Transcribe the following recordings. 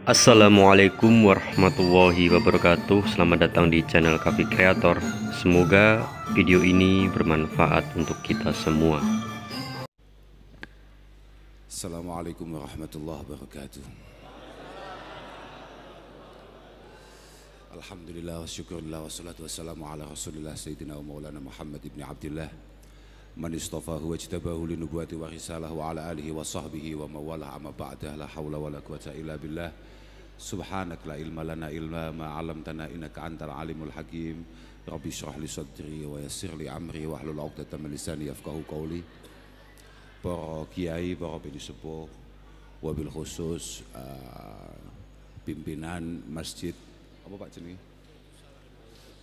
Assalamualaikum warahmatullahi wabarakatuh. Selamat datang di channel Kavi Kreator. Semoga video ini bermanfaat untuk kita semua. Assalamualaikum warahmatullahi wabarakatuh. Alhamdulillah wa syukurillah wa salatu wassalamu ala rasulillah sayyidina wa maulana Muhammad ibn Abdillah man istafahu wa jtabahu li nubuwati wa risalah wa ala alihi wa sahbihi wa mawalah amma ba'dah. La hawla wa la quwata illa billah. Subhanak la ilma lana illa ma 'allamtana innaka antal alimul hakim. Rabbi shrah li sadri wa yassir li amri wa hlul 'uqdatam min lisani yafqahu qawli. Para kiai, para bini sepuh, wabil khusus pimpinan masjid apa Pak jenenge?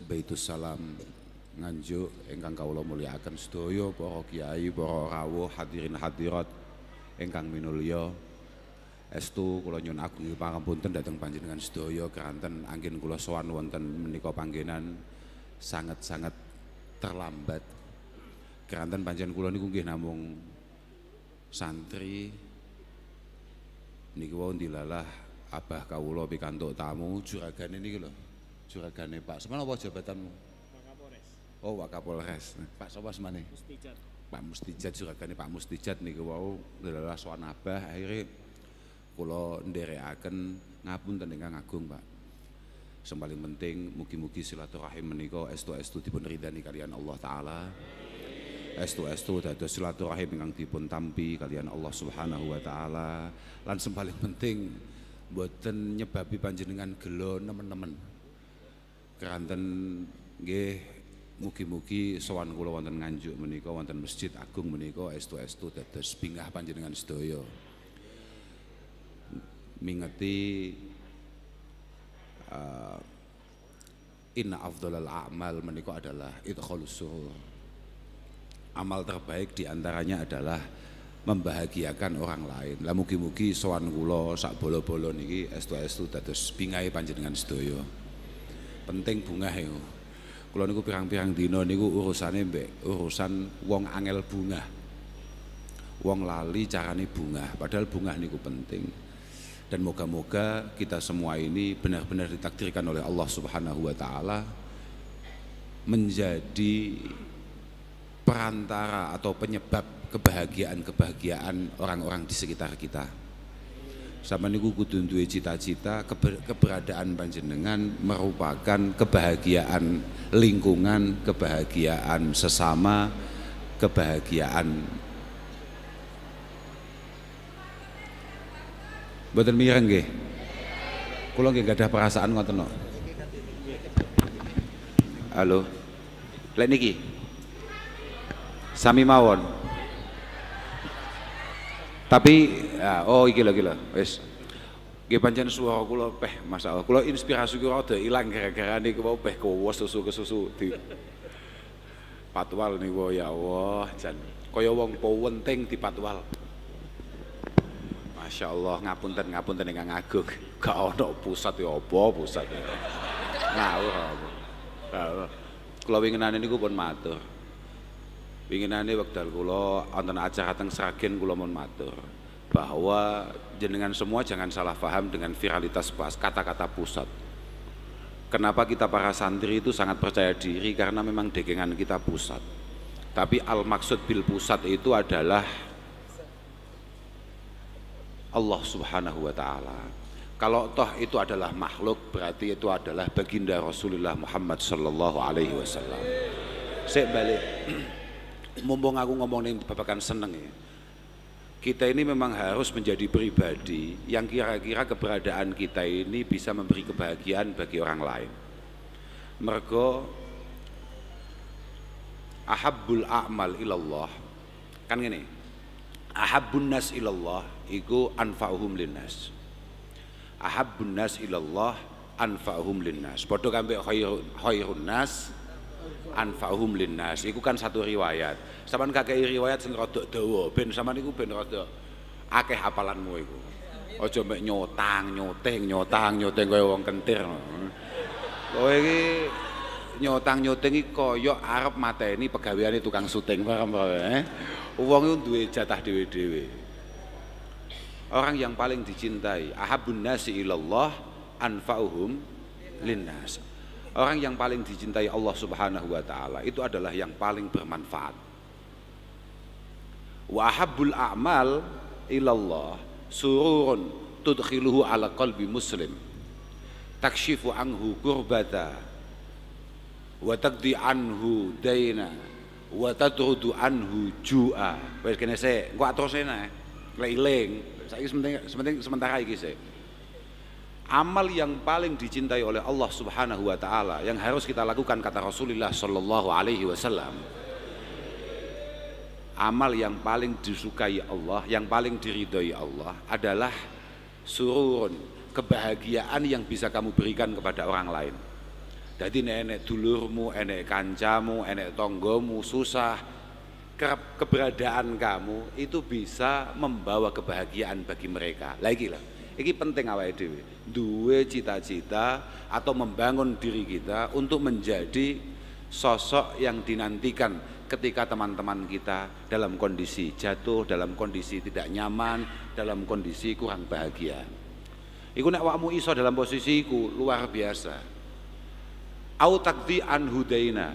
Baitus Salam Nganjuk ingkang kawula mulyakaken sedaya, para kiai, para rawuh, hadirin hadirat ingkang minulya. Estu kula nyuwun agung pangapunten dhateng panjenengan sedaya keranten anggen kula sowan wonten menika panggenan sangat-sangat terlambat. Keranten panjenengan kula niku nggih namung santri niki wau dilalah abah kawula pikantuk tamu juragane niki lho. Juragane Pak Semen apa jabatanmu? Wakapolres. Oh, Wakapolres. Pak sapa semane? Mustijat. Pak Mustijat, juragane Pak Mustijat niki wau dilalah sowan abah akhire kula nderekaken ngapunten ingkang agung, Pak. Sing paling penting mugi-mugi silaturahim menika estu-estu dipun ridani kalian Allah taala. Estu-estu dados silaturahim ingkang dipun tampi kalian Allah Subhanahu wa taala. Lan sing paling penting mboten nyebabi panjenengan gelo nemen-nemen. Keranten nggih mugi-mugi sowan kula wonten Nganjuk menika wonten Masjid Agung menika estu-estu dados bingah panjenengan sedaya. Mingeti inna afdhalal a'mal menika adalah idkhalus surur. Amal terbaik diantaranya adalah membahagiakan orang lain. Lah mugi-mugi sowan kula sak bolo-bolo niki estu-estu dados bingahe panjenengan sedaya. Penting bungah yo. Kula niku pirang-pirang dina niku urusane mbek urusan wong angel bungah. Wong lali carane bungah, padahal bungah niku penting. Dan moga-moga kita semua ini benar-benar ditakdirkan oleh Allah Subhanahu wa taala menjadi perantara atau penyebab kebahagiaan orang-orang di sekitar kita. Sama niku kudu duwe cita-cita keberadaan panjenengan merupakan kebahagiaan lingkungan, kebahagiaan sesama, kebahagiaan. Mboten mireng nggih. Kula nggih gadah perasaan ngoten kok. Halo. Lek niki sami mawon. Tapi oh iki lho wis. Nggih pancen swara kula peh masalah. Kula inspirasi kula rada ilang gara-gara niku wau peh kuwos susu di patwal niku ya Allah jan kaya wong penting di patwal. Masya Allah, ngapunten ingkang agung. Gak ono pusat ya apa pusat. Ngawur apa. Kula winginane niku pun matur. Winginane wekdal kula wonten acara teng Sragen kula mun matur bahwa jenengan semua jangan salah paham dengan viralitas kata-kata pusat. Kenapa kita para santri itu sangat percaya diri karena memang degengan kita pusat. Tapi al-maksud bil pusat itu adalah Allah Subhanahu wa taala. Kalau toh itu adalah makhluk berarti itu adalah baginda Rasulullah Muhammad sallallahu alaihi wasallam. Sik balik. Mumpung aku ngomong ning babagan seneng ya. Kita ini memang harus menjadi pribadi yang kira-kira keberadaan kita ini bisa memberi kebahagiaan bagi orang lain. Mergo ahabbul a'mal ilallah. Kan ngene. Ahabbun nas ilallah iku anfa'uhum linnas. Ahabbun nas ilallah anfa'uhum linnas. Padha kambek khairun nas anfa'uhum linnas. Iku kan satu riwayat. Sampeyan kakek riwayat sing rada dawa ben sampean iku ben rada akeh hafalanmu iku. Aja mek nyotang kaya wong kentir. Kowe iki nyotang-nyoting iki kaya arep mateni pegaweane tukang syuting paham. Wong iku duwe jatah dhewe-dhewe. Orang yang paling dicintai, ahabbun nasi ilallah anfa'uhum linnas. Orang yang paling dicintai Allah Subhanahu wa taala itu adalah yang paling bermanfaat. Wa ahabbul a'mal ilallah sururun tudkhiluhu ala qalbi muslim takshifu anhu kurbata wa taqdi anhu daina wa tatrudu anhu ju'a. Wis kene sik, engko atrusene eling. Saiki sementara iki sik. Amal yang paling dicintai oleh Allah Subhanahu wa taala yang harus kita lakukan kata Rasulullah sallallahu alaihi wasallam. Amal yang paling disukai Allah, yang paling diridhoi Allah adalah sururun, kebahagiaan yang bisa kamu berikan kepada orang lain. Jadi enek dulurmu, enek kancamu, enek tonggomu susah, keberadaan kamu itu bisa membawa kebahagiaan bagi mereka. Lagi lah, ini penting awake dhewe. Duwe cita-cita atau membangun diri kita untuk menjadi sosok yang dinantikan ketika teman-teman kita dalam kondisi jatuh, dalam kondisi tidak nyaman, dalam kondisi kurang bahagia. Iku nek awakmu iso dalam posisi iku luar biasa. Au taqdi an hudaina,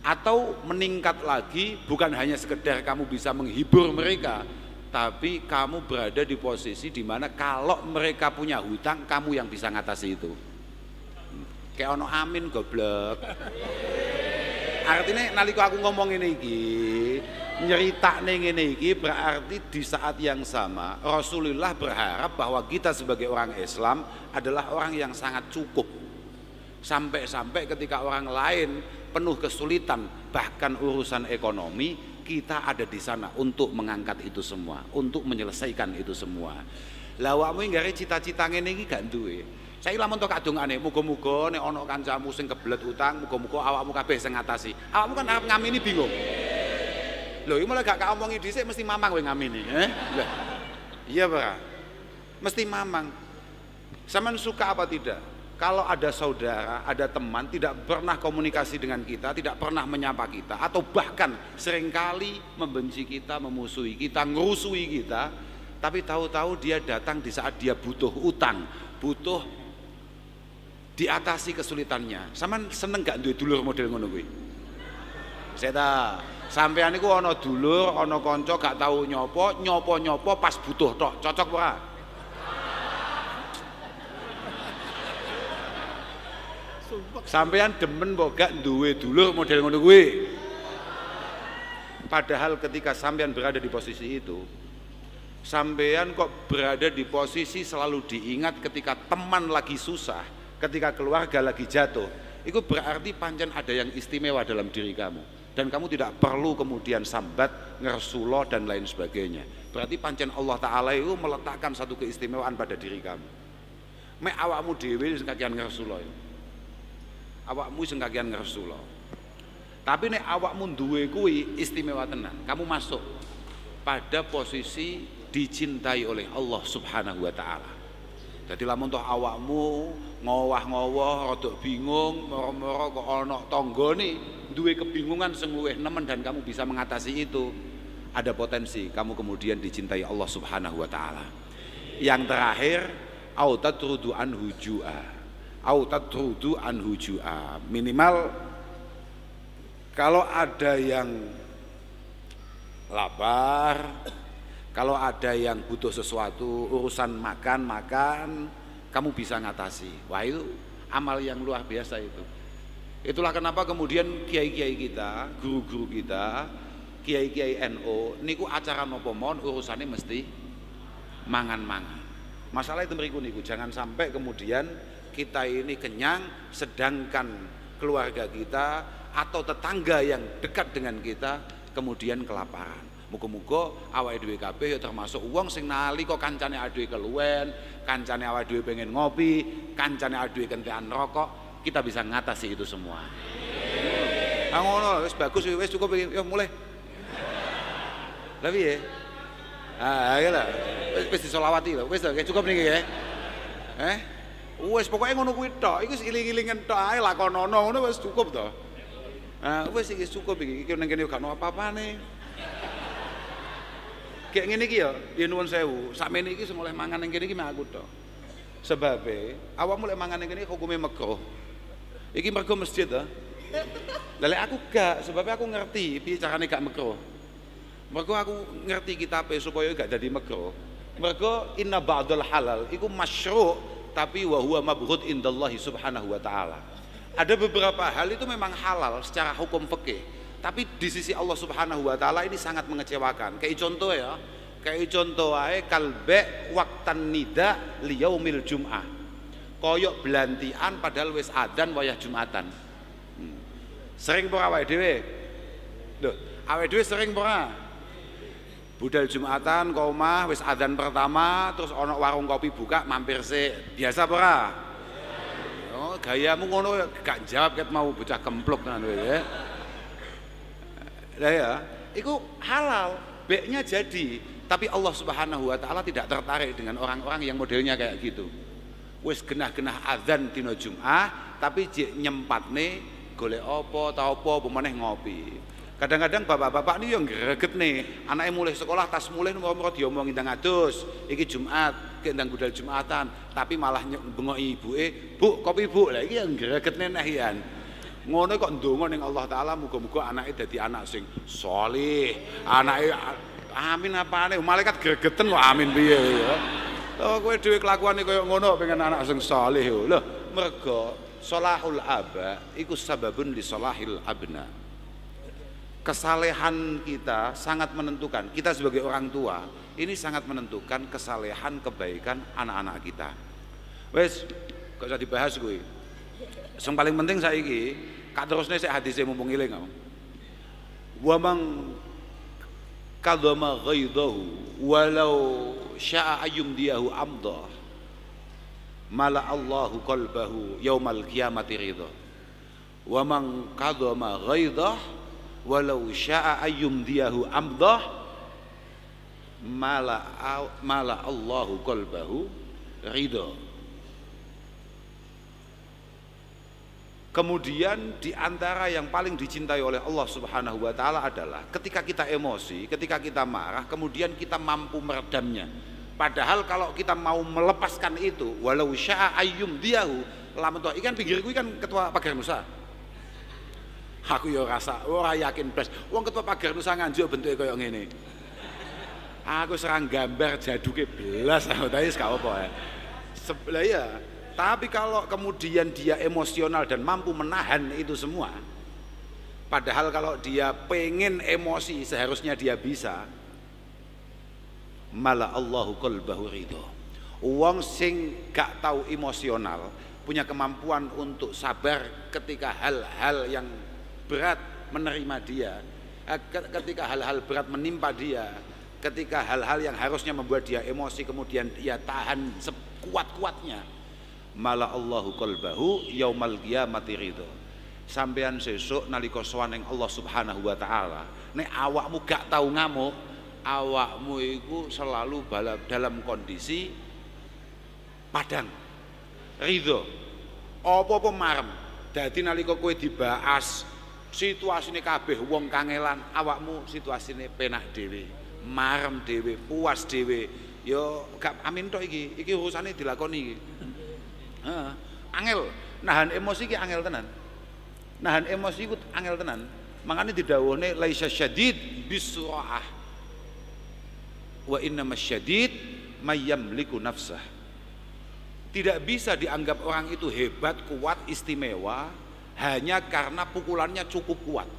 atau meningkat lagi, bukan hanya sekedar kamu bisa menghibur mereka, tapi kamu berada di posisi di mana kalau mereka punya hutang, kamu yang bisa ngatasi itu. Kayak ono amin goblok. Artinya nalika aku ngomong ini iki, nyeritakne ngene iki berarti di saat yang sama Rasulullah berharap bahwa kita sebagai orang Islam adalah orang yang sangat cukup. Sampai-sampai ketika orang lain penuh kesulitan, bahkan urusan ekonomi, kita ada di sana untuk mengangkat itu semua, untuk menyelesaikan itu semua. Lah awakmu nggare cita-cita ngene iki gak duwe. Saiki lamun tok kadungane, muga-muga nek ana kancamu sing kebelet utang, muga-muga awakmu kabeh sing ngatasi. Awakmu kan arep ngamini bingung. Lho, iki malah gak kaomongi dhisik mesti mamang kowe ngamini, Lah. Iya, Pak. Mesti mamang. Sampeyan suka apa tidak? Kalau ada saudara, ada teman tidak pernah komunikasi dengan kita, tidak pernah menyapa kita, atau bahkan seringkali membenci kita, memusuhi kita, ngerusui kita, tapi tahu-tahu dia datang di saat dia butuh utang, butuh diatasi kesulitannya. Sampeyan seneng gak duwe dulur model ngono kuwi? Seta, sampeyan niku ana dulur, ana kanca gak tahu nyopo pas butuh tok, cocok ora? Sampeyan demen mbok gak duwe dulur model ngono kuwi. Padahal ketika sampeyan berada di posisi itu, sampeyan kok berada di posisi selalu diingat ketika teman lagi susah, ketika keluarga lagi jatuh. Itu berarti pancen ada yang istimewa dalam diri kamu, dan kamu tidak perlu kemudian sambat, ngersulo dan lain sebagainya. Berarti pancen Allah Ta'ala itu meletakkan satu keistimewaan pada diri kamu. Mek awakmu dhewe sing kakean ngersulo. Awakmu sing kakean ngersulo. Tapi nek awakmu duwe kuwi istimewa tenan. Kamu masuk pada posisi dicintai oleh Allah Subhanahu wa taala. Jadi lamun toh awakmu ngowah-ngowoh, rada bingung, moro-moro kok ana tanggane duwe kebingungan sing luwih nemen dan kamu bisa mengatasi itu, ada potensi kamu kemudian dicintai Allah Subhanahu wa taala. Yang terakhir, au tatrudu anhu ju'a. Au tatrudu anhu ju'a. Minimal kalau ada yang lapar, kalau ada yang butuh sesuatu, urusan makan, kamu bisa ngatasi. Wah, itu amal yang luar biasa itu. Itulah kenapa kemudian kiai-kiai kita, guru-guru kita, kiai-kiai NU niku acara nopo mon urusannya mesti mangan-mangan. Masalah itu mriku niku, jangan sampai kemudian kita ini kenyang sedangkan keluarga kita atau tetangga yang dekat dengan kita kemudian kelaparan. Muga-muga awake dhewe kabeh ya termasuk wong sing nalika kancane awake dhewe keluwen, kancane awake dhewe pengen ngopi, kancane awake dhewe kentekan rokok, kita bisa ngatasi itu semua. Ah ngono, wis bagus, wis cukup iki, yo mulai. Lah piye? Ah, ya lah. Wis disolawati lho, wis cukup niki ya. Wis pokoke ngono kuwi tok. Iku iling-ilingen tok ae lakonono ngono wis cukup to. Wis iki cukup iki. Iki ning kene gak ono apa-apane. Kayak ngene iki ya nuwun sewu, sakmene iki sing oleh mangan ning kene iki mek aku tok. Sebabe awakmu lek mangan ning kene hukume makruh. Iki mergo masjid ta. Lah lek aku gak, sebab aku ngerti piye carane gak makruh. Mergo aku ngerti kitabe supaya gak jadi makruh. Mergo inna ba'dal halal iku masyru' tapi wa huwa mabghud indallahi subhanahu wa ta'ala. Ada beberapa hal itu memang halal secara hukum fikih, tapi di sisi Allah subhanahu wa ta'ala ini sangat mengecewakan. Kayak contoh ya, kayak contoh ae kalbe waktan nida liyaumil jum'ah. Koyok belantian padahal wis adzan wayah Jumatan. Sering pora awake dhewe? Lho, awake dhewe sering pora? Budal Jumatan ke omah wis adzan pertama terus ana warung kopi buka mampir sik. Biasa pora? Oh, gayamu ngono gak jawab ket mau bocah kempluk ngono ya. Lah ya, iku halal, beknya jadi, tapi Allah Subhanahu wa taala tidak tertarik dengan orang-orang yang modelnya kayak gitu. Wis genah-genah adzan dina Jumat, tapi jek nyempatne golek apa ta apa pemeneh ngopi. Kadang-kadang bapak-bapak ini yang greget nih, anaknya mulai sekolah tas mulai nomor diomongin ndang adus, iki Jumat, ke ndang budal Jumatan, tapi malah bengoki ibuke, "Bu, kopi Bu." Lah iki yang greget nenehian. Ngono kok ndonga ning Allah taala muga-muga anake dadi anak sing sholih. Anake amin apane, malaikat gregeten kok amin piye ya. Lho kowe dhewe kelakuane kaya ngono pengen anak sing sholih lho. Lho, mergo sholahul aba iku sababun li sholahil abna. Kesalehan kita sangat menentukan, kita sebagai orang tua ini sangat menentukan kesalehan kebaikan anak-anak kita. Wes gak usah dibahas kuwi. Yang paling penting saiki kak terusne sik hadise mumpung eling kok. Wa man kadama ghaidahu walau syaa ayyumdiyahu amdah mala Allahu qalbahu yaumal qiyamati ridha. Wa man kadama ghaidah walau syaa ayyumdiyahu amdah mala Allahu qalbahu ridha. Kemudian di antara yang paling dicintai oleh Allah Subhanahu wa taala adalah ketika kita emosi, ketika kita marah, kemudian kita mampu meredamnya. Padahal kalau kita mau melepaskan itu, walau syaa ayyumdiyahu, lamun to ikan pinggirku kan ketua pagar Nusa. Aku ya rasa ora yakin blas. Wong ketua pagar Nusa Nganjuk bentuke kaya ngene. Aku serang gambar jaduke belas tapi gak apa-apa ya. Sebelah ya. Tapi kalau kemudian dia emosional dan mampu menahan itu semua, padahal kalau dia pengen emosi seharusnya dia bisa, mala Allahu qalbahu ridho. Wong sing gak tahu emosional punya kemampuan untuk sabar ketika hal-hal yang berat menerima dia, ketika hal-hal berat menimpa dia, ketika hal-hal yang harusnya membuat dia emosi kemudian dia tahan sekuat-kuatnya. Mala Allahu qalbahu yaumal qiyamati ridha. Sampean sesuk nalika sowan ning Allah Subhanahu wa taala, nek awakmu gak tau ngamuk, awakmu iku selalu dalam kondisi padang ridha. Apa-apa marem. Dadi nalika kowe dibahas situasine kabeh wong kangelan, awakmu situasine penak dhewe, marem dhewe, puas dhewe. Yo gak amin tok iki. Iki urusane dilakoni iki. Angel nahan emosi ki angel tenan. Nahan emosi ku angel tenan. Makanya didhawuhne laisa syadid bisurah. Wa innamas syadid may yamliku nafsah. Tidak bisa dianggap orang itu hebat, kuat, istimewa hanya karena pukulannya cukup kuat.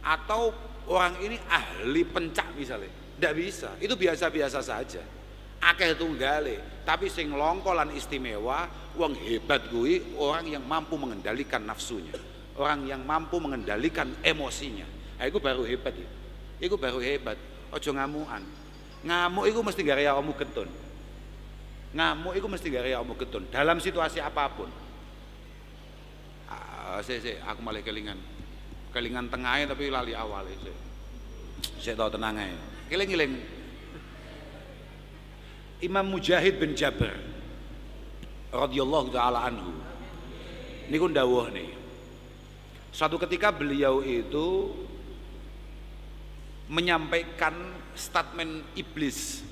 Atau orang ini ahli pencak misalnya. Tidak bisa. Itu biasa-biasa saja. Akeh tunggale, tapi sing longkolan istimewa, wong hebat kuwi orang yang mampu mengendalikan nafsunya, orang yang mampu mengendalikan emosinya. Nah, itu baru hebat ya. Itu baru hebat. Ojo ngamukan. Ngamuk itu mesti gara-gara awakmu getun. Ngamuk itu mesti gara-gara awakmu getun dalam situasi apapun. Aku malah kelingan tengahnya tapi lali awalnya. Saya tahu tenang aja. Keling-keling. Imam Mujahid bin Jabir radhiyallahu taala anhu niku ndawuh nih, suatu ketika beliau itu menyampaikan statement iblis.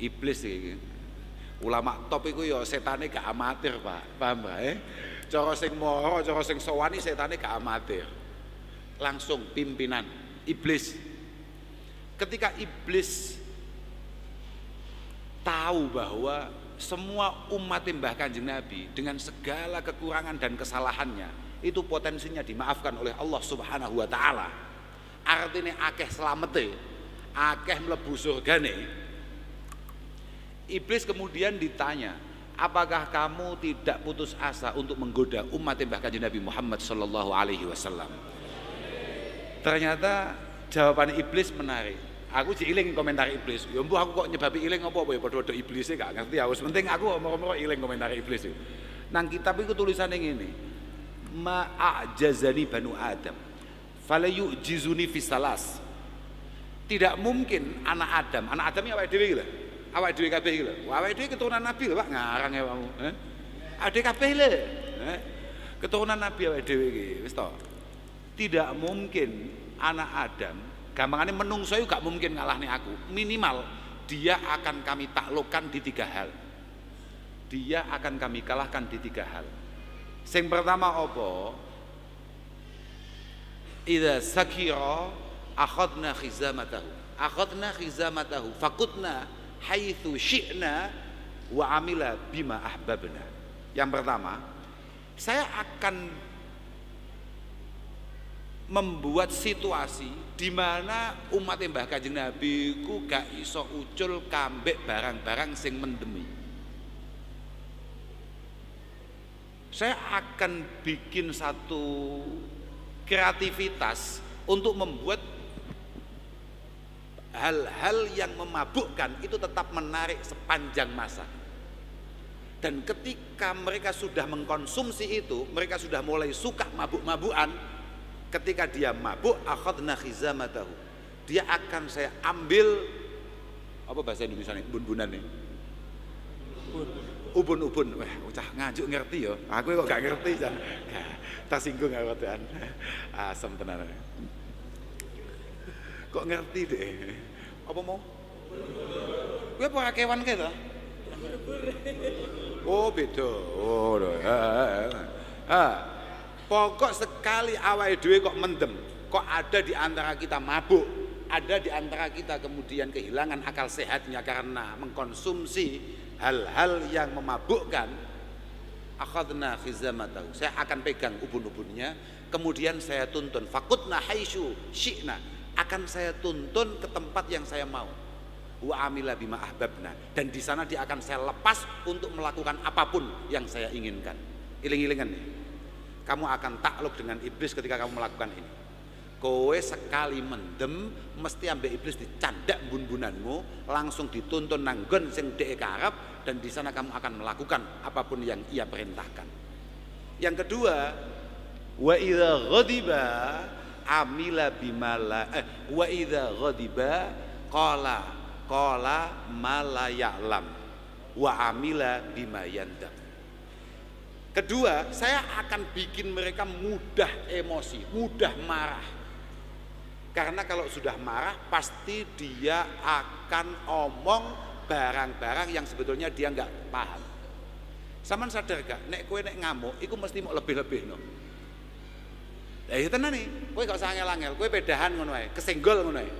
Iblis iki. Ulama top iku ya setane gak amatir, Pak. Paham Pak? Cara sing mara, cara sing sowani setane gak amatir. Langsung pimpinan iblis. Ketika iblis tahu bahwa semua umat Mbah Kanjeng Nabi dengan segala kekurangan dan kesalahannya itu potensinya dimaafkan oleh Allah Subhanahu wa taala. Artinya akeh slamete, akeh mlebu surgane. Iblis kemudian ditanya, apakah kamu tidak putus asa untuk menggoda umat Mbah Kanjeng Nabi Muhammad sallallahu alaihi wasallam? Ternyata jawaban iblis menarik. Aku iling komentar iblis. Ya mbuh aku kok nyebabi iling apa ya padha-padha iblise gak ngerti ya. Wis penting aku omong-omong iling komentar iblis itu. Nang kitab iku tulisane ngene. Ma'ajazani banu Adam. Fala yu'jizuni fi salas. Tidak mungkin anak Adam ya awake dhewe iki lho. Awake dhewe kabeh iki lho. Awake dhewe keturunan Nabi lho, Pak, ngarang ya kamu. Ade kabeh lho. Keturunan Nabi awake dhewe iki, wis to. Tidak mungkin anak Adam, gampangane menungso iku gak mungkin ngalahne aku. Minimal dia akan kami taklukkan di 3 hal. Dia akan kami kalahkan di 3 hal. Sing pertama apa? Idza sakira akhadna khizamatahu. Akhadna khizamatahu fakutna haitsu syi'na wa amila bima ahbabna. Yang pertama, saya akan membuat situasi di mana umat Mbah Kanjeng Nabi ku gak iso ucul kambek barang-barang sing mendemi. Saya akan bikin satu kreativitas untuk membuat hal-hal yang memabukkan itu tetap menarik sepanjang masa. Dan ketika mereka sudah mengkonsumsi itu, mereka sudah mulai suka mabuk-mabukan. Ketika dia mabuk, akhadna khizamatahu. Dia akan saya ambil, apa bahasa Indonesia nih? Bun-bunan nih. Ubun-ubun. Wah, ucah ngajuk ngerti ya. Aku kok gak ngerti ya. Tersinggung aku kan. Asem tenan. Kok ngerti deh. Apa mau? Gue apa kewan kae to? Oh, beda. Oh, pokok sekali awake dhewe kok mendem, kok ada di antara kita mabuk, ada di antara kita kemudian kehilangan akal sehatnya karena mengkonsumsi hal-hal yang memabukkan, akhadna khizamatahu. Saya akan pegang ubun-ubunnya, kemudian saya tuntun fakutna haitsu syi'na, akan saya tuntun ke tempat yang saya mau. Wa amila bima ahbabna, dan di sana dia akan saya lepas untuk melakukan apapun yang saya inginkan. Iling-ilingan nih. Kamu akan takluk dengan iblis ketika kamu melakukan ini. Kowe sekali mendem mesti ambek iblis dicandak bun-bunanmu, langsung dituntun nanggon sing dhek karep, dan di sana kamu akan melakukan apapun yang ia perintahkan. Yang kedua, wa idza ghadiba amila bimala wa idza ghadiba qala ma la ya'lam wa amila bima yandam. Kedua, saya akan bikin mereka mudah emosi, mudah marah. Karena kalau sudah marah pasti dia akan omong barang-barang yang sebetulnya dia nggak paham. Saman sadar gak, nek kowe nek ngamuk, iku mesti mau lebih-lebih no. Ya tenan nih, kowe gak usah angel-angel, kowe pedahan ngono ae, kesenggol ngono ae.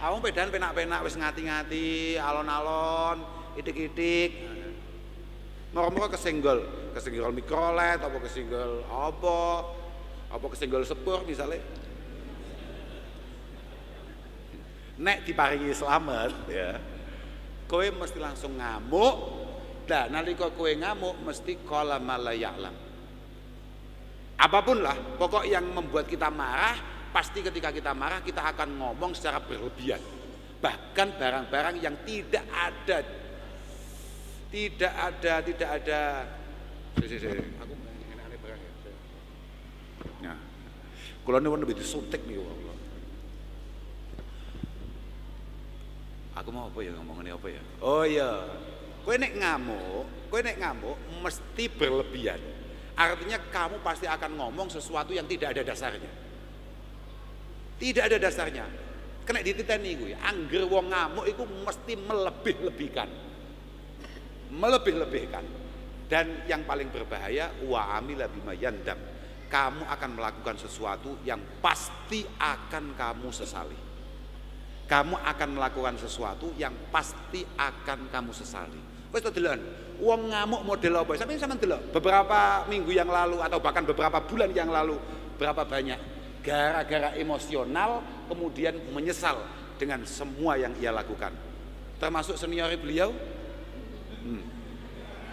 Awang pedahan penak-penak wis ngati-ngati, alon-alon, itik-itik. Moro-moro kesenggol mikrolet, apa kesenggol apa kesenggol sepur misalnya. Nek diparingi selamat ya, kowe mesti langsung ngamuk. Nah, nalika kowe ngamuk mesti qala ma la ya'lam. Apapun lah, pokok yang membuat kita marah, pasti ketika kita marah kita akan ngomong secara berlebihan. Bahkan barang-barang yang tidak ada. Aku enak-enak barang ya. Nah, kula niku lebih disuntik nih Allah. Aku mau apa ya ngomongin apa ya? Oh iya. Kowe nek ngamuk mesti berlebihan. Artinya kamu pasti akan ngomong sesuatu yang tidak ada dasarnya. Tidak ada dasarnya. kena dititeni kuwi. Angger wong ngamuk iku mesti melebih-lebihkan. Melebih-lebihkan. Dan yang paling berbahaya wa amila bima yandam. Kamu akan melakukan sesuatu yang pasti akan kamu sesali. Kamu akan melakukan sesuatu yang pasti akan kamu sesali. Wis to delon. Wong ngamuk model apa? Sampeyan sampean delok beberapa minggu yang lalu atau bahkan beberapa bulan yang lalu berapa banyak gara-gara emosional kemudian menyesal dengan semua yang ia lakukan. Termasuk senior beliau.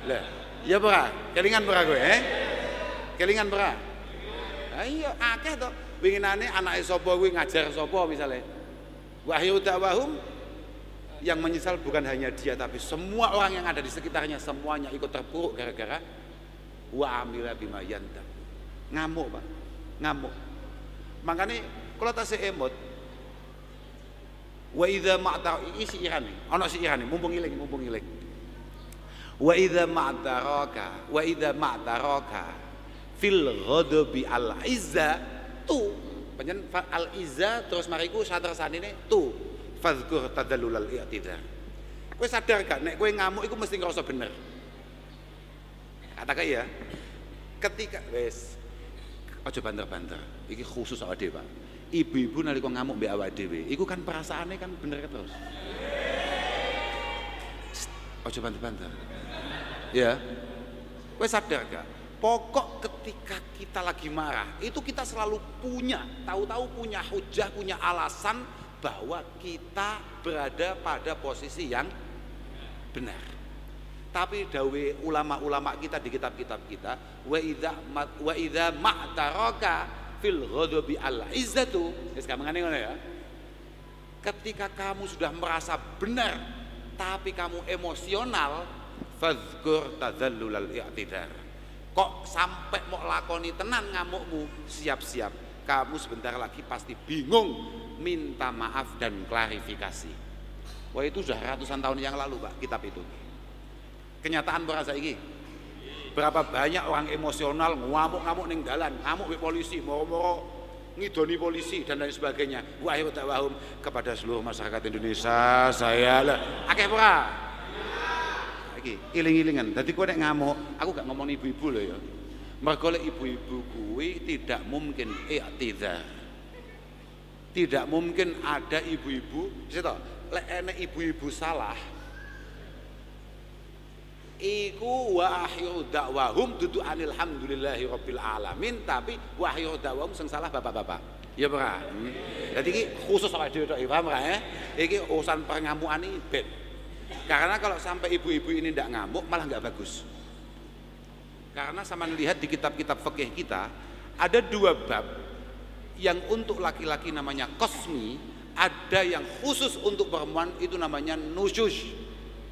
Lah, ya pura, kelingan pura gue, kelingan pura. Ayo, akeh to. Winginane anake sapa kuwi ngajar sapa misale. Wahyu dakwahum, yang menyesal bukan hanya dia tapi semua orang yang ada di sekitarnya semuanya ikut terpuruk gara-gara wa amila bima yandam. Ngamuk, Pak. Ngamuk. Makanya kalau tasih emot wa idza ma'ta iki siirane, ana siirane mumpung iling. Wa idza ma'taraka fil ghadabi al izza tu panjen al izza terus mariku satersane tu fadzkur tadallulal i'tidar. Kowe sadar gak nek kowe ngamuk iku mesti ngerasa bener. Katakan ya. Ketika wis aja banter-banter. Iki khusus awake dhewe, Pak. Ibu-ibu nalika ngamuk mbek awake dhewe, iku kan perasaane kan bener terus. Aja banter-banter. Ya. Kowe sadar gak? Pokok ketika kita lagi marah, itu kita selalu tahu-tahu punya hujah, punya alasan bahwa kita berada pada posisi yang benar. Tapi dawe ulama-ulama kita di kitab-kitab kita, wa idza ma'taraka fil ghadabi al izzatu, wis kamangane ngono ya. Ketika kamu sudah merasa benar tapi kamu emosional, fadzkur tadzallulal i'tidar. Kok sampai mau lakoni tenan ngamukmu, siap-siap. Kamu sebentar lagi pasti bingung minta maaf dan klarifikasi. Wah itu sudah ratusan tahun yang lalu, Pak, kitab itu. Kenyataan berasa iki. Berapa banyak orang emosional ngamuk-ngamuk ning dalan, ngamuk ke polisi, moro-moro ngidoni polisi dan lain sebagainya. Wahyu dakwahum kepada seluruh masyarakat Indonesia, saya lah akeh ora. Iki iling-ilingan. Dadi kowe nek ngamuk, aku gak ngomong ibu-ibu lho ya. Mergo lek ibu-ibu kuwi tidak mungkin i'tidar. Tidak mungkin ada ibu-ibu, wis to, lek enek ibu-ibu salah iku wahyu dakwahum dudu alhamdulillahi rabbil alamin, tapi wahyu dakwahum sing salah bapak-bapak. Ya ora. Jadi iki khusus awake dhewe tok, paham ora ya? Iki urusan pengamukan iki ben. Karena kalau sampai ibu-ibu ini ndak ngamuk malah nggak bagus. Karena sama lihat di kitab-kitab fikih kita ada dua bab yang untuk laki-laki namanya qasmi, ada yang khusus untuk perempuan itu namanya nusyush.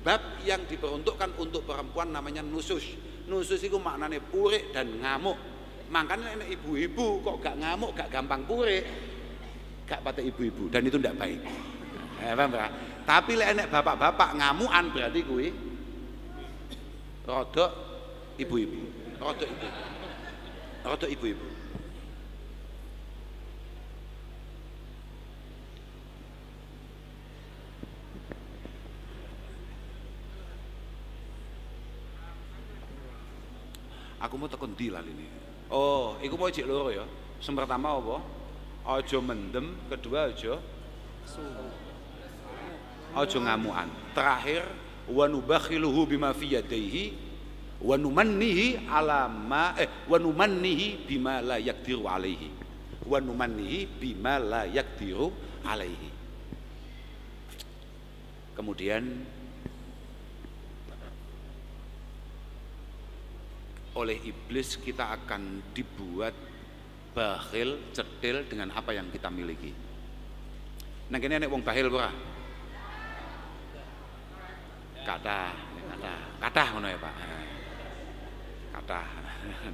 Bab yang diperuntukkan untuk perempuan namanya nusus. Nusus itu maknanya purik dan ngamuk. Makanya enak ibu-ibu kok gak ngamuk, gak gampang purik, gak pada ibu-ibu, dan itu tidak baik. Paham? Tapi enak bapak-bapak ngamukan berarti kuwi rodok ibu-ibu, rodok ibu-ibu. Aku mau tekun dilal ini. Oh, iku mau cek loro ya. Yang pertama apa? Ojo mendem, kedua ojo ngamuan. Terakhir wa nubakhiluhu bima fi yadayhi wa numannihi ala ma wa numannihi bima la yaqdiru alaihi. Wa numannihi bima la yaqdiru alaihi. Kemudian oleh iblis kita akan dibuat bakhil, cetil dengan apa yang kita miliki. Nah kene nek wong bakhil ora? Kathah ngono ya, Pak. Kathah.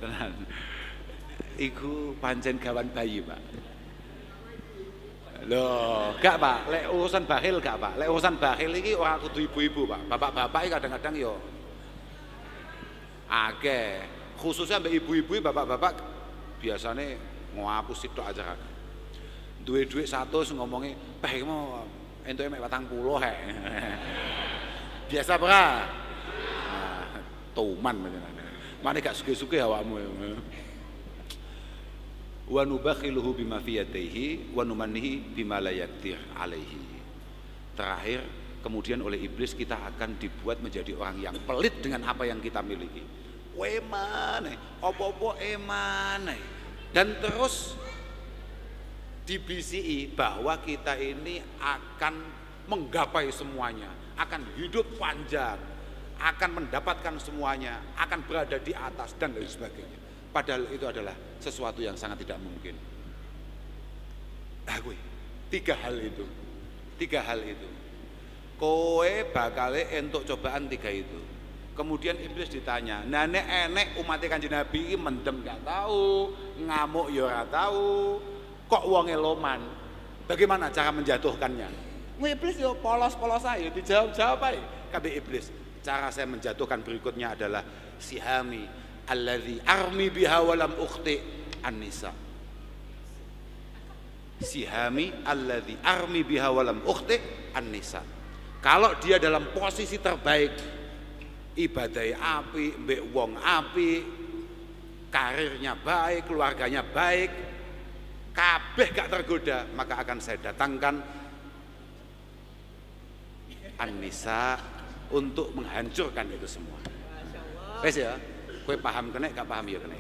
Tenan. Iku pancen gawan bayi, Pak. Loh, gak, Pak. Lek urusan bakhil gak, Pak. Lek urusan bakhil iki ora kudu ibu-ibu, Pak. Bapak-bapak iki kadang-kadang yo akeh, khususnya mbak ibu-ibu, bapak-bapak biasanya ngapus sitok aja. Duwe dhuwit 100 ngomongi, "Peh mau entuke mek 40 hek." Biasa ora? Nah, tuman panjenengan. Mane gak suge-suge awakmu. Wa nubakhiluhu bima fi yadayhi wa numannihi bima la yaqdir alaihi. Terakhir, kemudian oleh iblis kita akan dibuat menjadi orang yang pelit dengan apa yang kita miliki. Emane, opo-opo emane. Dan terus dibisiki bahwa kita ini akan menggapai semuanya, akan hidup panjang, akan mendapatkan semuanya, akan berada di atas dan lain sebagainya. Padahal itu adalah sesuatu yang sangat tidak mungkin. Tiga hal itu. Kowe bakale entuk cobaan tiga itu. Kemudian iblis ditanya, nah nek enek umat Kanjeng Nabi iki mendem gak tahu, ngamuk ya ora tahu, kok wonge loman. Bagaimana cara menjatuhkannya? Iblis yo polos-polos aja, dijawab-jawab aja kabeh iblis. Cara saya menjatuhkan berikutnya adalah sihami alladzi armi biha walam ukhti an-nisa. Sihami alladzi armi biha walam ukhti an-nisa. Kalau dia dalam posisi terbaik, ibadai api, mbek wong api, karirnya baik, keluarganya baik, kabeh gak tergoda, maka akan saya datangkan an-nisa untuk menghancurkan itu semua. Wes ya, kowe paham kene gak paham ya kene.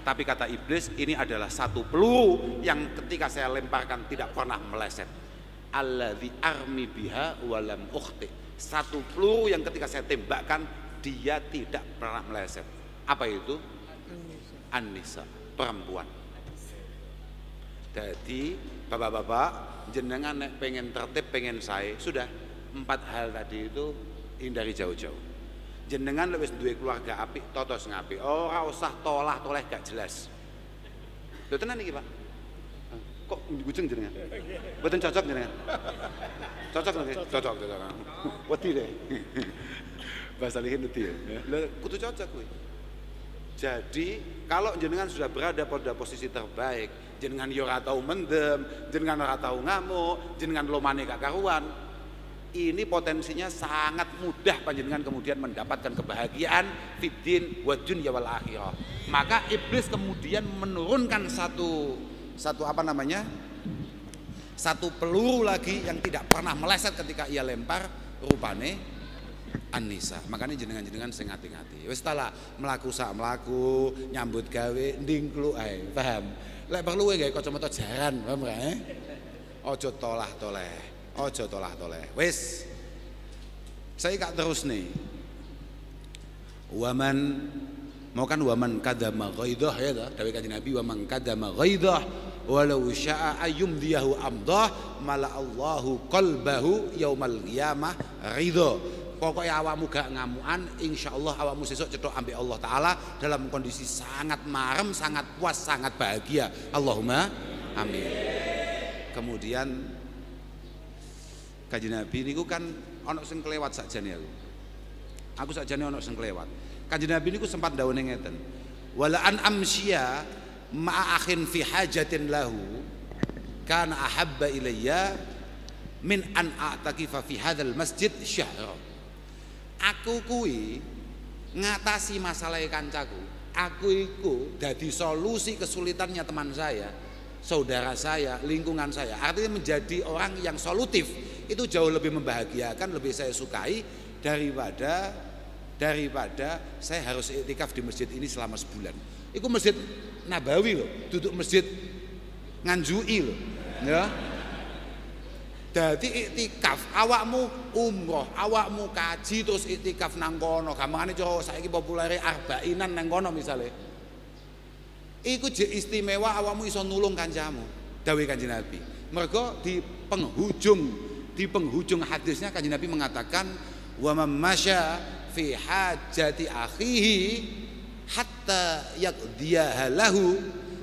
Tapi kata iblis, ini adalah satu peluru yang ketika saya lemparkan tidak pernah meleset. Alladzi armi biha walam ukhti. Satu peluru yang ketika saya tembakkan dia tidak pernah meleset. Apa itu? An-nisa, perempuan. Jadi bapak-bapak jenengan nek pengen tertib, pengen saya, sudah 4 hal tadi itu hindari jauh-jauh. Jenengan wis duwe keluarga apik, totos ngapik. Ora usah tolah-toleh gak jelas. Lho tenan iki, Pak. Kok ngujeng jenengan? Mboten cocok jenengan. Cocok nggih? Cocok. Wedi deh. Bahasa lihin wedi ya. Lah kudu cocok kuwi. Jadi kalau jenengan sudah berada pada posisi terbaik, jenengan yo ora tau mendem, jenengan ora tau ngamuk, jenengan lomane gak karuan, ini potensinya sangat mudah panjenengan kemudian mendapatkan kebahagiaan fiddin wa dunya wal akhirah. Maka iblis kemudian menurunkan satu apa namanya? Satu peluru lagi yang tidak pernah meleset ketika ia lempar, rupane an-nisa. Makanya jenengan-jenengan sing ngati-ngati. Wis ta lah mlaku sak mlaku, nyambut gawe ndingklu ae, paham? Lek perlu gawe kacamata jaran, paham gak? Aja tolah-toleh. Ojo tolah-toleh. Wis. Saya gak terus nih. Waman mau kan waman kadama ghaidah ya dah. Dawuh Kanjeng Nabi waman kadama ghaidah walau syaa ayyumdiyahu amdah mala Allahu qalbahu yaumal qiyamah ridha. Pokoknya awakmu gak ngamuan, insyaallah awakmu sesuk cetok ambek Allah taala dalam kondisi sangat marem, sangat puas, sangat bahagia. Allahumma amin. Kemudian Kanjeng Nabi niku kan ana sing kelewat sakjane aku sakjane ana sing kelewat. Kanjeng Nabi niku sempat dawuhe ngeten. Wala an amsya ma'a akhin fi hajatin lahu kana ahabba ilayya min an a'takifa fi hadzal masjid syahra. Aku kuwi ngatasi masalah kancaku. Aku iku dadi solusi kesulitannya teman saya, saudara saya, lingkungan saya. Artinya menjadi orang yang solutif itu jauh lebih membahagiakan, lebih saya sukai daripada saya harus iktikaf di masjid ini selama sebulan. Iku masjid Nabawi loh, duduk masjid Nganjui loh, ya. Jadi iktikaf, awakmu umroh, awakmu kaji terus iktikaf nang kono. Gampangane cara saiki populere arbainan nang kono misale. Iku je istimewa awakmu iso nulung kancamu. Dawuh Kanjeng Nabi. Mergo di penghujung hadisnya Kanjeng Nabi mengatakan wa mammasya fi hajati akhihi hatta yaqdiyaha lahu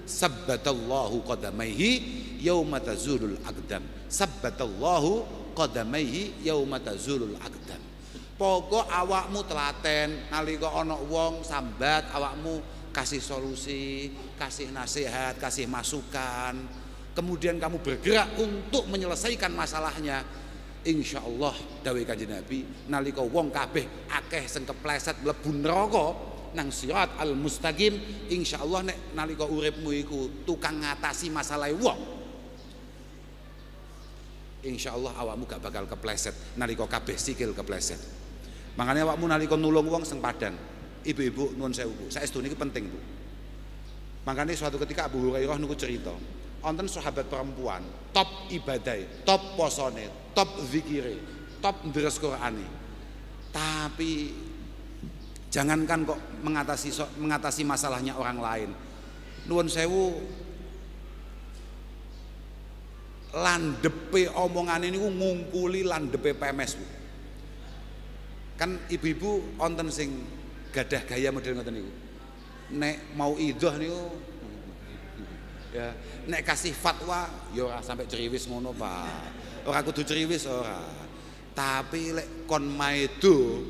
sabbatallahu qadamaihi yauma tazulul aqdam. Sabbatallahu qadamaihi yauma tazulul aqdam. Pokok awakmu telaten nalika ana wong sambat awakmu kasih solusi, kasih nasihat, kasih masukan. kemudian kamu bergerak untuk menyelesaikan masalahnya, insya Allah dawuh Kanjeng Nabi, nalika wong kabeh akeh sing kepleset mlebu neraka nang sirat al mustaqim, insya Allah nek nalika uripmu iku tukang ngatasi masalah wong, insya Allah awakmu gak bakal kepleset nalika kabeh sikil kepleset. Makanya awakmu nalika nulung wong sing padan, ibu-ibu nuwun sewu Bu, saestu niki penting Bu. Makanya suatu ketika Abu Hurairah niku cerita, wonten sahabat perempuan top ibadai, top posone, top zikire, top ndres Qur'ane. Tapi jangankan kok mengatasi masalahnya orang lain. Nuwun sewu, landepe omongane niku ngungkuli landepe pemes Bu. Kan ibu-ibu wonten sing gadah gaya model ngoten niku. Nek mau idoh niku ya, nek kasih fatwa ya ora sampai ceriwis ngono Pak. Ora kudu ceriwis ora. Tapi lek kon maido,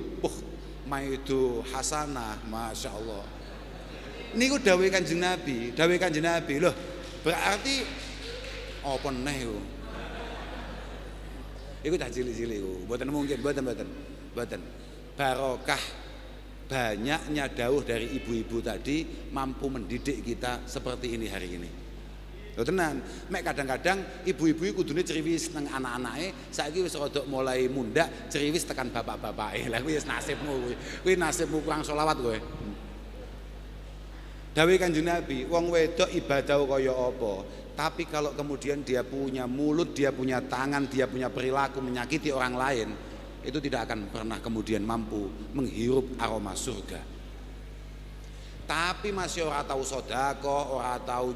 maido hasanah, Masya Allah. Niku dawuh Kanjeng Nabi, loh berarti apa neh yo. Iku dah cilik-cilik iku, mboten mungkin, mboten. Barokah banyaknya dawuh dari ibu-ibu tadi mampu mendidik kita seperti ini hari ini. Lho tenan, mek kadang-kadang ibu-ibu kudune ceriwis nang anak-anake, saiki wis rada mulai mundak ceriwis tekan bapak-bapake. Lah kuwi wis nasibmu kuwi. Kuwi nasibmu kurang selawat kowe. Dawuh Kanjeng Nabi, wong wedok ibadah kaya apa? Tapi kalau kemudian dia punya mulut, dia punya tangan, dia punya perilaku menyakiti orang lain, itu tidak akan pernah kemudian mampu menghirup aroma surga. Tapi masih ora tahu sodako, ora tahu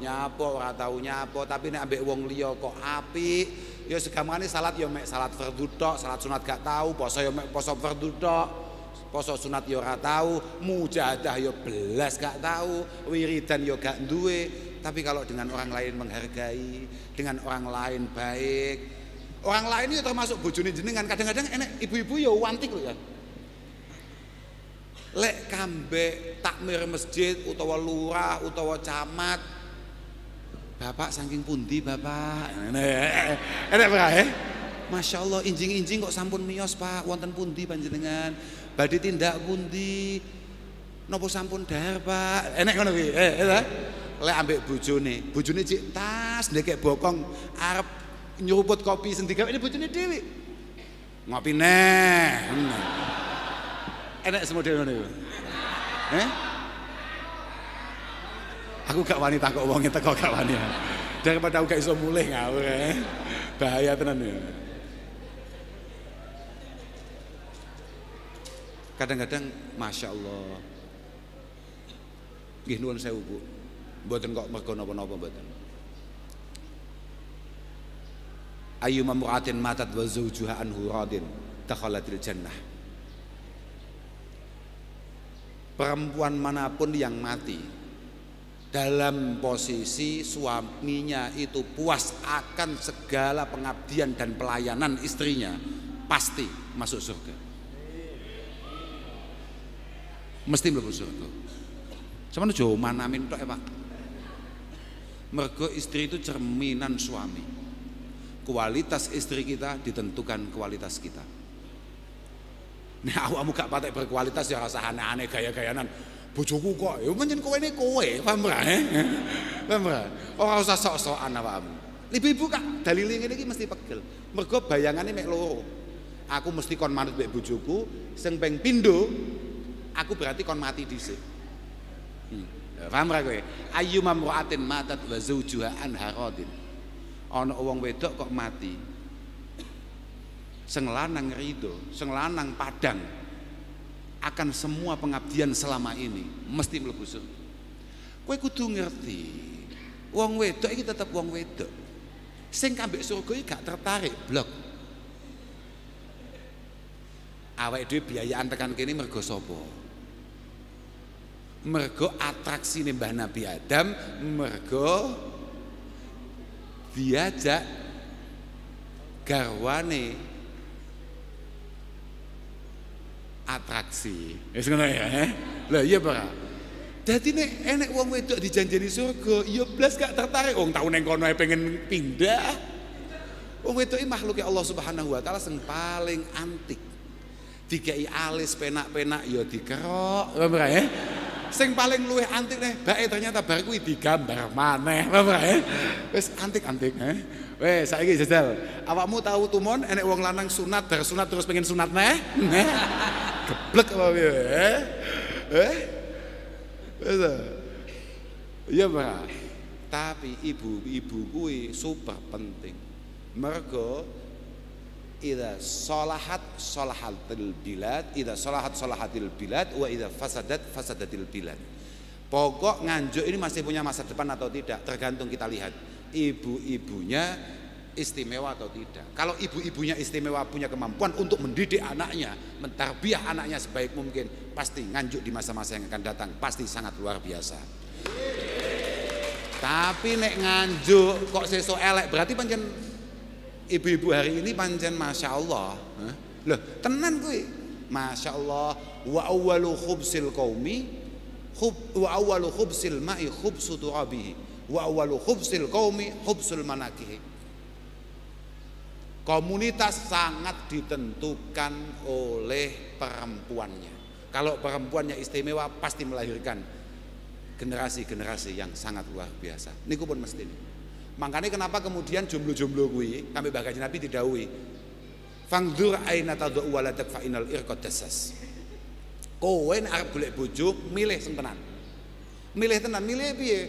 nyapo, tapi nek ambek wong liya kok apik, ya segamane salat ya mek salat fardhu tok, salat sunat gak tahu, poso ya mek poso fardhu tok, poso sunat ya ora tahu, mujahadah ya belas gak tahu, wiridan ya gak duwe. Tapi kalau dengan orang lain menghargai, dengan orang lain baik, orang lain itu termasuk bojone jenengan. Kadang-kadang enek ibu-ibu ya wantik lho ya. Lek kambe takmir masjid utawa lurah utawa camat, bapak saking pundi bapak? Enek bae. Masya Allah, injing-injing kok sampun miyos Pak, wonten pundi panjenengan? Badhe tindak pundi? Napa sampun dahar Pak? Enek ngono kuwi. Lek ambek bojone cik tas ndekek bokong arep nyuruput kopi sing digawe bojone dhewe. Ngopi neh. Enek semodel ngono iku. Aku gak wani takok wonge teko gak wani. Daripada aku gak iso mulih ngawur. Bahaya tenan ya. Kadang-kadang Masya Allah. Nggih nuwun sewu Bu. Mboten kok mergo napa-napa mboten. Ayyuma mu'atin matat wa zawjuha anhu radin dakhalatil jannah. Perempuan manapun yang mati dalam posisi suaminya itu puas akan segala pengabdian dan pelayanan istrinya, pasti masuk surga. Mesti mlebu surga. Sampeyan aja manamin tok ya Pak. Mergo istri itu cerminan suami. Kualitas istri kita ditentukan kualitas kita. Nek awakmu gak patek berkualitas ya rasa aneh-aneh gaya-gayanan. Bojoku kok ya pancen kowe paham ora? Paham ora? Ora usah sok-sokan awakmu. Ibu-ibu kak dalile ngene iki mesti pegel. Mergo bayangane mek loro. Aku mesti kon manut mek bojoku, sing ping pindho aku berarti kon mati dhisik. Paham ra kowe? Ayyuma mra'atin matat wa zawjuha anha radin. Ana wong wedok kok mati. Sing lanang rido, sing lanang padang akan semua pengabdian selama ini mesti mlebu surga. Kowe kudu ngerti, wong wedok iki tetep wong wedok. Sing kambek surga iki gak tertarik blok. Awake dhewe biayaan tekan kene mergo sapa? Mergo atraksi Mbah Nabi Adam, mergo diajak garwane atraksi. Wis ngono ya, Lah iya Pak. Dadi nek enek wong wedok dijanjeni surga, ya blas gak tertarik. Wong tau ning kono pengen pindah. Wong wedok iki makhluk Allah Subhanahu wa taala sing paling antik. Dikai alis penak-penak ya dikerok, ora ya? Sing paling luwih antik nih, bae ternyata bar kuwi digambar maneh, ora ya? Wis antik-antik, Wes saiki jajal. Awakmu tahu tumon enek wong lanang sunat bar sunat terus pengen sunat neh? Geblek apa piye? Iya Pak. Tapi ibu-ibu kuwi super penting. Mergo idza salahatil bilad, idza salahatil bilad wa idza fasadatil bilad. Pokok Nganjuk ini masih punya masa depan atau tidak tergantung kita lihat ibu-ibunya istimewa atau tidak. Kalau ibu-ibunya istimewa, punya kemampuan untuk mendidik anaknya, mentarbiyah anaknya sebaik mungkin, pasti Nganjuk di masa-masa yang akan datang pasti sangat luar biasa. Tapi nek Nganjuk kok sesuk elek, berarti pancen ibu-ibu hari ini pancen masya Allah. Loh tenan kuwi, masya Allah. Wa awwalu khubsil qaumi wa awwalu khubsil ma'i khubsu turabihi wa awwalu khubsil qaumi khubsul manakihi. Komunitas sangat ditentukan oleh perempuannya. Kalau perempuannya istimewa pasti melahirkan generasi-generasi yang sangat luar biasa. Niku pun mesti. Makanya kenapa kemudian jomblo-jomblo kuwi sampai Kanjeng Nabi didhawuhi, "Fangdzur aina tad'u waladak fa inal irqad dasas." Kowe nek arep golek bojo, milih sing tenan. Milih tenan, milih piye?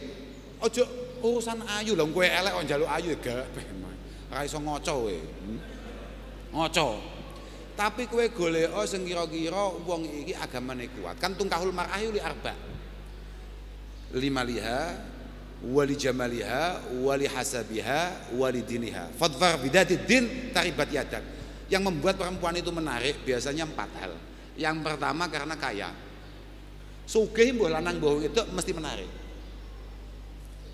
Aja urusan ayu lho, kowe elek kok njaluk ayu gak. Ora iso ngoco kowe. Ngoco. Tapi kowe golek sing kira-kira wong iki agamane kuat. Kan tungkahul mar'ah li arba. Limaliha wali jamaliha wali hasabiha wali diniha. Fadfar bidatid din taribat yadak. Yang membuat perempuan itu menarik biasanya 4 hal. Yang pertama karena kaya. Sugih mbuh lanang mbuh itu mesti menarik.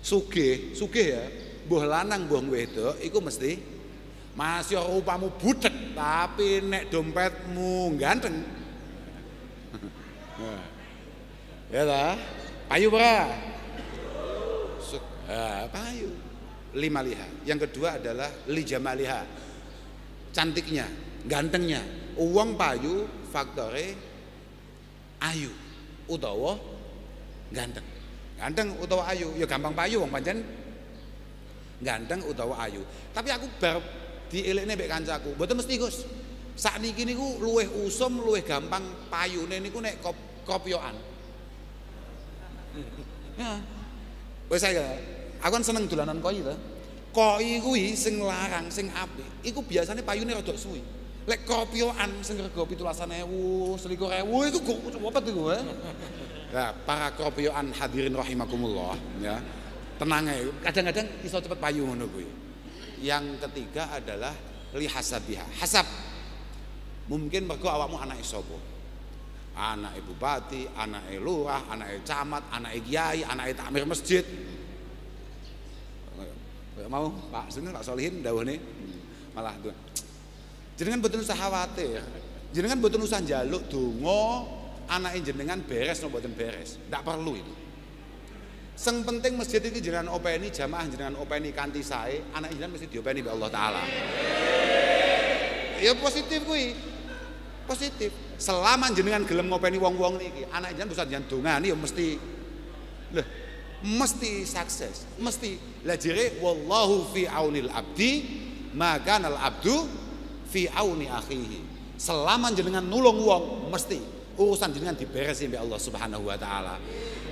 Sugih ya. Mbuh lanang mbuh wedok iku mesti masih rupamu budek tapi nek dompetmu ganteng. Ya ta? Payu ora? Payu. 5 liha. Yang kedua adalah lijamaliha. Cantiknya, gantengnya. Uang payu faktore ayu utawa ganteng. Ganteng utawa ayu, ya gampang payu wong pancen ganteng utawa ayu. Tapi aku bar dielekne mbek kancaku, mboten mesti Gus. Sakniki niku luwih usum, luwih gampang payune niku nek kopyokan. Ya. Wes saya, aku kan seneng dolanan koi to. Koi kuwi sing larang, sing apik, iku biasane payune rada suwi. Lek kopyokan sing rega 17.000, 21.000 iku cepet iku. Nah, para kopyokan hadirin rahimakumullah ya. Tenang ae, kadang-kadang iso cepet payu ngono kuwi. Yang ketiga adalah li hasabiha. Hasab. Mungkin mergo awakmu anake sapa? Anake bupati, anake lurah, anake camat, anake kiai, anake takmir masjid. Mau Pak Sunil Pak Solihin dawuhne malah tuh. Jenengan mboten usah khawatir. Jenengan mboten usah njaluk donga anake jenengan beres napa mboten beres. Ndak perlu itu. Sing penting masjid iki jenengan openi, jamaah jenengan openi kanthi sae, anak jenengan mesti diopeni mbek Allah taala. Ya positif kuwi. Positif. Selama jenengan gelem ngopeni wong-wong niki, anak jenengan bisa jenengan dongani ya mesti mesti sukses, mesti. Lah jere wallahu fi aunil abdi, maka al abdu fi auni akhihi. Selama jenengan nulung wong mesti urusan jenengan diberesi mbek Allah Subhanahu wa taala.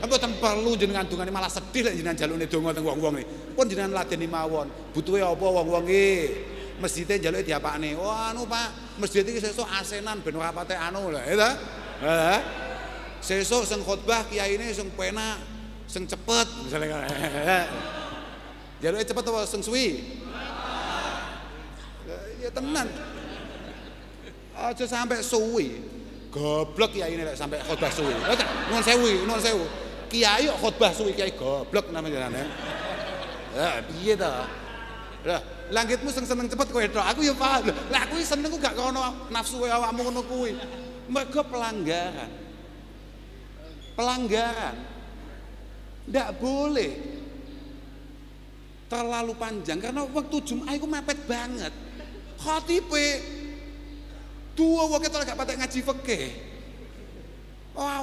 Mboten perlu jenengan dongane malah sedih lek jenengan jalune donga teng wong-wong iki. Pun jenengan ladeni mawon. Butuhe apa wong-wong iki? Masjide njaluke diapakne. Oh anu Pak, masjid iki sesuk asenan ben ora pate anu lho, ya ta? Heeh. Sesuk sing khotbah kiyaine sing penak, sing cepet misalnya. Njaluke cepet apa sing suwi? Ya tenan. Aja sampai suwi. Goblok kiyaine lek sampai khotbah suwi. Nuwun sewu. Kiai kok khotbah suwi kiai goblok namanya jenenge. Ya piye ta? Lah, langitmu sing seneng cepet kowe tok. Aku ya paham. Lah aku seneng ku gak krono nafsu awakmu ngono kuwi. Mergo pelanggaran. Ndak boleh terlalu panjang karena waktu Jumat itu mepet banget. Khatibe dua waktu gak patek ngaji fikih.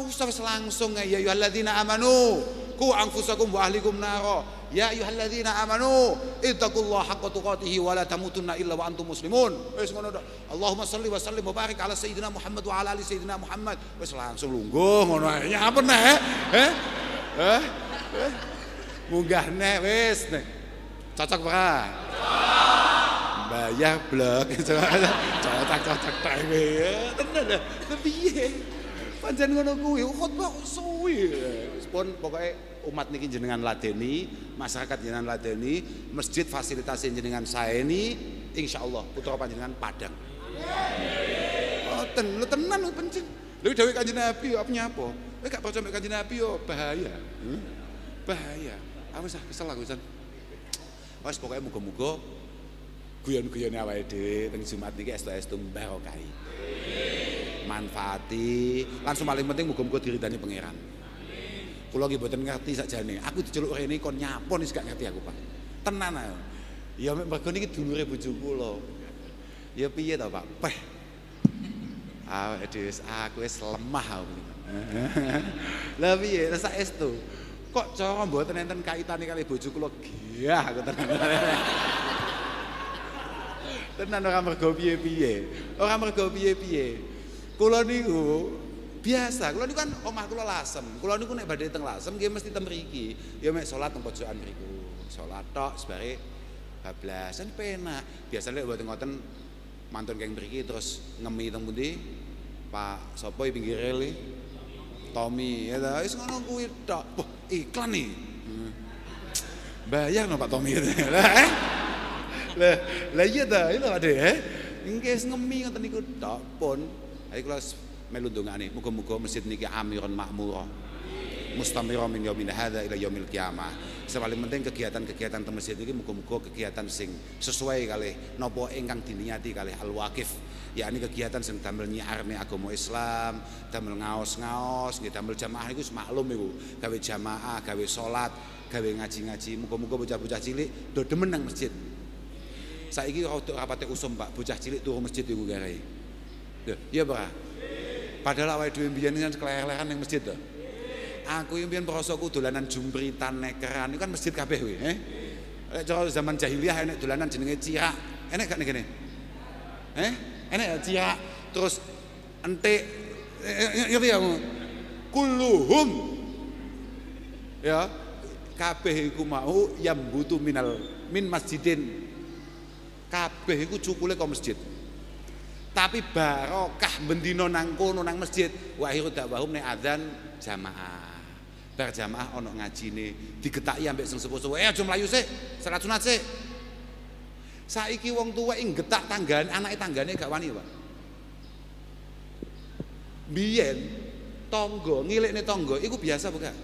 Usah langsung ya ayyuhalladzina amanu qu anfusakum wa ahlikum nara. Ya ayyuhalladzina amanu ittaqullaha haqqa tuqatih wa la tamutunna illa wa antum muslimun. Wis ngono tok. Allahumma shalli wa sallim wa barik ala sayyidina Muhammad wa ala ali sayyidina Muhammad. Wis langsung lungguh ngono ae. Nyapa neh? Munggah neh wis neh. Cocok ora? Bayar blok. Cocok dhewe. Tenan lho. Piye? Pancen ngono kuwi khotbah suwi. Pun pokoke umat niki jenengan ladeni, masyarakat jenengan ladeni, masjid fasilitas jenengan saeni, insyaallah putra panjenengan padang. Lho tenan lho penting. Lho dawuh Kanjeng Nabi apa nyapa? Kowe gak percaya Kanjeng Nabi yo bahaya. Bahaya. Wis kesel aku pisan. Wis pokoke muga-muga guyon-guyone awake dhewe teng Jumat niki estu-estu barokahi. Manfaati, langsung paling penting muga-muga diridani pangeran. Kula nggih mboten ngerti sakjane. Aku diceluk rene kon nyapon wis gak ngerti aku, Pak. Tenan ae. Ya mergo niki dulure bojo kula. Ya piye to, Pak? Peh. Aku wis lemah aku. Lah piye saestu? Kok cara mboten enten kaitane kali bojo kula giyah aku tenan. Tenan ora mergo piye-piye. Ora mergo piye-piye. Kula niku biasa, kula niku kan omah kula Lasem. Kula niku nek badhe teng Lasem nggih mesti teng mriki. Ya mek salat teng pojokan mriku. Salat tok sebare bablasan penak. Biasane lek mboten ngoten mantun keng mriki terus ngemi teng pundi? Pak sapa pinggir rel Tommy ya ta wis ngono kuwi tok. Wah, iklan nih. Bayar no Pak Tommy. Lah iya ta, itu Pak De. Nggih ngemi ngoten niku tok pun. Ayo kula melu ndongane muga-muga masjid niki amiron makmura. Mustamira min yaumil hadza ila yaumil qiyamah. Paling penting kegiatan-kegiatan teng masjid iki muga-muga kegiatan sing sesuai kalih napa ingkang diniati kalih al-waqif. Yakni kegiatan sing damel nyiarne agama Islam, damel ngaos-ngaos, nggih damel jamaah niku maklum niku, gawe jamaah, gawe salat, gawe ngaji-ngaji. Muga-muga bocah-bocah cilik do demen nang masjid. Saiki ora pate usum, Pak, bocah cilik turu masjid iku gawe. Iya Pak. Padahal awake dhewe mbiyen kan keleleran ning masjid to. Aku mbiyen prasaku dolanan jumpritan nekeran iku kan masjid kabeh kuwi, Lek cara zaman jahiliyah enek dolanan jenenge cirak. Enek gak ning kene? Enek cirak terus entik ngerti ya? Kulluhum. Ya, kabeh iku mau yambutu min masjidin. Kabeh iku cukule kok masjid. Tapi barokah bendino nang kono nang masjid. Wa akhiru da'wahum nek adzan jamaah. Bar jamaah ana ngajine digetaki ambek sing sepuh-sepuh. Aja mlayu sik, salat sunat sik. Saiki wong tuwek nggetak tanggane, anake tanggane gak wani, Pak. Biyen tangga, ngilikne tangga iku biasa bukan?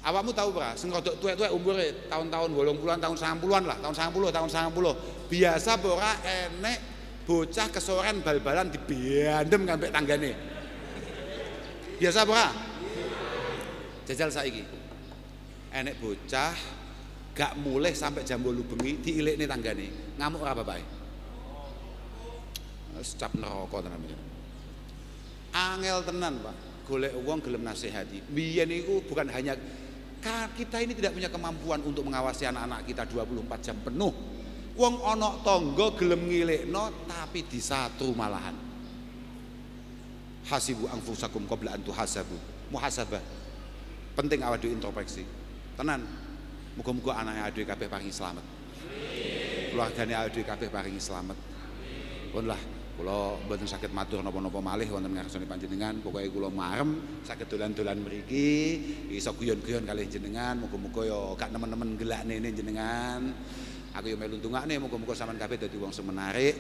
Awakmu tahu ora, sing rodok tuwek-tuwek umure tahun-tahun 80-an, tahun 90-an lah, tahun 90, tahun 90. Biasa ora enek bocah kesoren bal-balan dibiandem ngambek tanggane. Biasa apa? Jajal saiki. Enek bocah gak mulih sampai jam 8 bengi diilikne tanggane. Ngamuk ora bapake? Wis cap neraka tenan iki. Angel tenan, Pak. Golek wong gelem nasihati. Biyen iku bukan hanya kita ini tidak punya kemampuan untuk mengawasi anak-anak kita 24 jam penuh. Wong ana tangga gelem ngilikno tapi disatru malahan. Hasibu anfusakum qabla an tuhasabu. Muhasabah. Penting awake dhewe introspeksi. Tenan. Muga-muga anake awake dhewe kabeh paringi slamet. Keluargane awake dhewe kabeh paringi slamet. Pun lah kula mboten saged matur napa-napa malih wonten ngarsane panjenengan. Pokoke kula marem saged dolan-dolan mriki, iso guyon-guyon kalih jenengan. Muga-muga ya gak nemen-nemen gelakne jenengan. Aku yo melu ndongakne muga-muga sampean kabeh dadi wong sing menarik,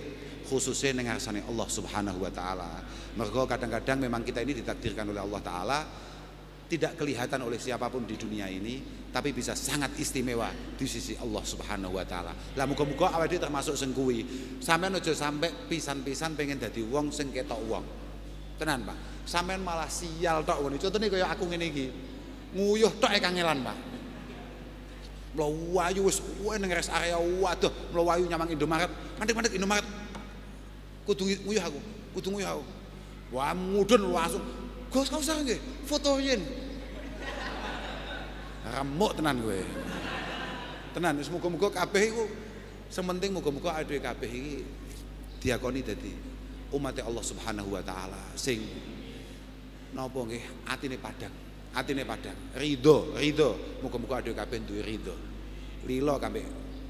khususnya ning ngarsane Allah Subhanahu wa taala. Mergo kadang-kadang memang kita ini ditakdirkan oleh Allah taala tidak kelihatan oleh siapapun di dunia ini, tapi bisa sangat istimewa di sisi Allah Subhanahu wa taala. Lah muga-muga awake dhewe termasuk sing kuwi. Sampeyan aja sampe pisan-pisan pengen dadi wong sing ketok wong. Tenan, Pak. Sampeyan malah sial tok ngene. Contone kaya aku ngene iki. nguyuh tok kangelan, Pak. Mlayu wis ning rest area waduh, mlayu nyamang Indomaret, mandek-mandek Indomaret. Kudu nguyuh aku, kudu nguyuh aku. Wah, mudhun langsung. Gus, kau usah nggih, fotoin. Remuk tenan kowe. Tenan, wis muga-muga kabeh iku sementing muga-muga awake kabeh iki diakoni dadi umat Allah Subhanahu wa taala sing napa nggih atine padhang. Atine padhang, ridho, muga-muga awake kabeh duwe ridho. Lila kabeh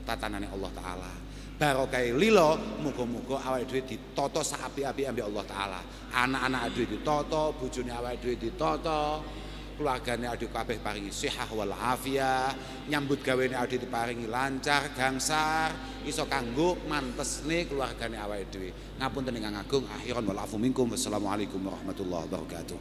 tatanane Allah taala. Barokah lila muga-muga awake dhewe ditata saapik-apike ambek Allah taala. Anak-anak dhewe ditata, bojone awake dhewe ditata, keluargane awake kabeh paringi sehat wal afiyah, nyambut gawene awake diparingi lancar, gangsar, iso kanggo mantesne keluargane awake dhewe. Ngapunten ingkang agung, akhiran wal afu minkum. Wassalamualaikum warahmatullahi wabarakatuh.